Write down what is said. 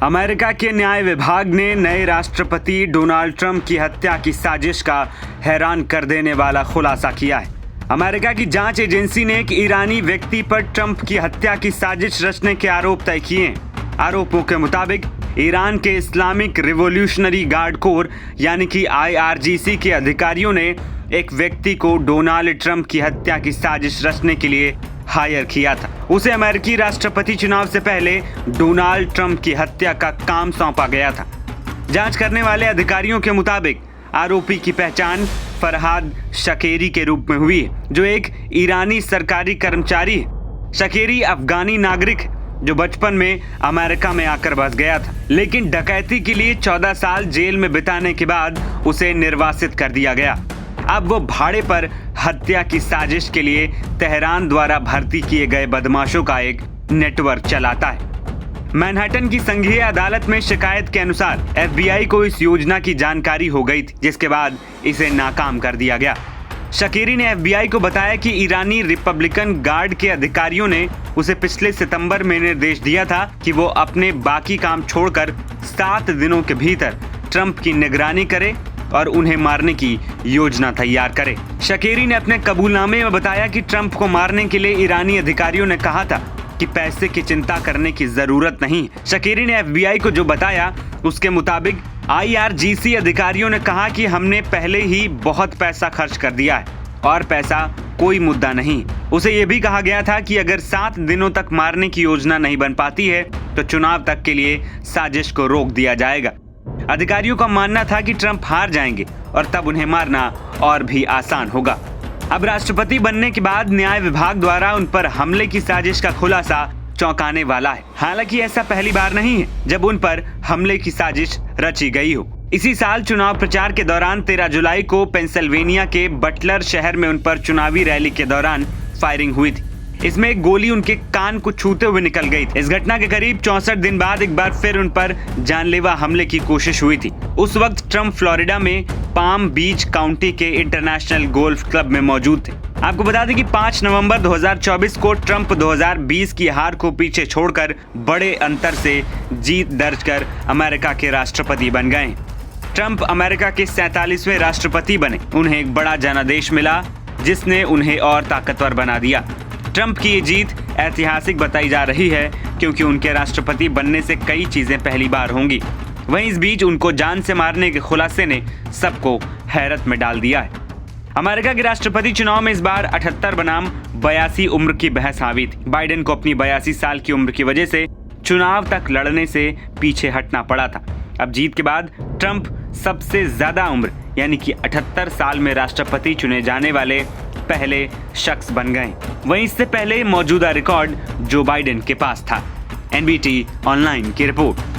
America के न्याय विभाग ने नए राष्ट्रपति डोनाल्ड ट्रंप की हत्या की साजिश का हैरान कर देने वाला खुलासा किया है। अमेरिका की जांच एजेंसी ने एक ईरानी व्यक्ति पर ट्रंप की हत्या की साजिश रचने के आरोप तय किए हैं। आरोपों के मुताबिक ईरान के इस्लामिक रिवॉल्यूशनरी गार्ड कोर यानी कि IRGC के अधिकारियों ने एक व्यक्ति को डोनाल्ड ट्रंप की हत्या की साजिश रचने के लिए हायर किया था। उसे अमेरिकी राष्ट्रपति चुनाव से पहले डोनाल्ड ट्रंप की हत्या का काम सौंपा गया था। जांच करने वाले अधिकारियों के मुताबिक आरोपी की पहचान फरहाद शकेरी के रूप में हुई है, जो एक ईरानी सरकारी कर्मचारी है। शकेरी अफगानी नागरिक जो बचपन में अमेरिका में आकर बस गया था, लेकिन डकैती के लिए 14 साल जेल में बिताने के बाद उसे निर्वासित कर दिया गया। अब वो भाड़े पर हत्या की साजिश के लिए तेहरान द्वारा भर्ती किए गए बदमाशों का एक नेटवर्क चलाता है। मैनहट्टन की संघीय अदालत में शिकायत के अनुसार FBI को इस योजना की जानकारी हो गई थी, जिसके बाद इसे नाकाम कर दिया गया। शकीरी ने FBI को बताया कि ईरानी रिपब्लिकन गार्ड के अधिकारियों ने उसे पिछले सितंबर में निर्देश दिया था कि वो अपने बाकी काम छोड़कर 7 दिनों के भीतर ट्रंप की निगरानी करे और उन्हें मारने की योजना तैयार करे। शकीरी ने अपने कबूलनामे में बताया कि ट्रंप को मारने के लिए ईरानी अधिकारियों ने कहा था कि पैसे की चिंता करने की जरूरत नहीं। शकीरी ने FBI को जो बताया उसके मुताबिक IRGC अधिकारियों ने कहा कि हमने पहले ही बहुत पैसा खर्च कर दिया है और पैसा कोई मुद्दा नहीं। उसे ये भी कहा गया था कि अगर 7 दिनों तक मारने की योजना नहीं बन पाती है तो चुनाव तक के लिए साजिश को रोक दिया जाएगा। अधिकारियों का मानना था कि ट्रंप हार जाएंगे और तब उन्हें मारना और भी आसान होगा। अब राष्ट्रपति बनने के बाद न्याय विभाग द्वारा उन पर हमले की साजिश का खुलासा चौंकाने वाला है। हालांकि ऐसा पहली बार नहीं है जब उन पर हमले की साजिश रची गई हो। इसी साल चुनाव प्रचार के दौरान 13 जुलाई को पेंसिल्वेनिया के बटलर शहर में उन पर चुनावी रैली के दौरान फायरिंग हुई थी। इसमें एक गोली उनके कान को छूते हुए निकल गई थी। इस घटना के करीब 64 दिन बाद एक बार फिर उन पर जानलेवा हमले की कोशिश हुई थी। उस वक्त ट्रंप फ्लोरिडा में पाम बीच काउंटी के इंटरनेशनल गोल्फ क्लब में मौजूद थे। आपको बता दें कि 5 नवंबर 2024 को ट्रंप 2020 की हार को पीछे छोड़कर बड़े अंतर से जीत दर्ज कर अमेरिका के राष्ट्रपति बन गए। ट्रंप अमेरिका के 47वें राष्ट्रपति बने। उन्हें एक बड़ा जनादेश मिला जिसने उन्हें और ताकतवर बना दिया। ट्रंप की ये जीत ऐतिहासिक बताई जा रही है क्योंकि उनके राष्ट्रपति बनने से कई चीजें पहली बार होंगी। वहीं इस बीच उनको जान से मारने के खुलासे ने सबको हैरत में डाल दिया है। अमेरिका के राष्ट्रपति चुनाव में इस बार 78 बनाम 82 उम्र की बहस हावी थी। बाइडेन को अपनी 82 साल की उम्र की वजह से चुनाव तक लड़ने से पीछे हटना पड़ा था। अब जीत के बाद ट्रंप सबसे ज्यादा उम्र यानी कि 78 साल में राष्ट्रपति चुने जाने वाले पहले शख्स बन गए। वहीं इससे पहले मौजूदा रिकॉर्ड जो बाइडेन के पास था। NBT ऑनलाइन की रिपोर्ट।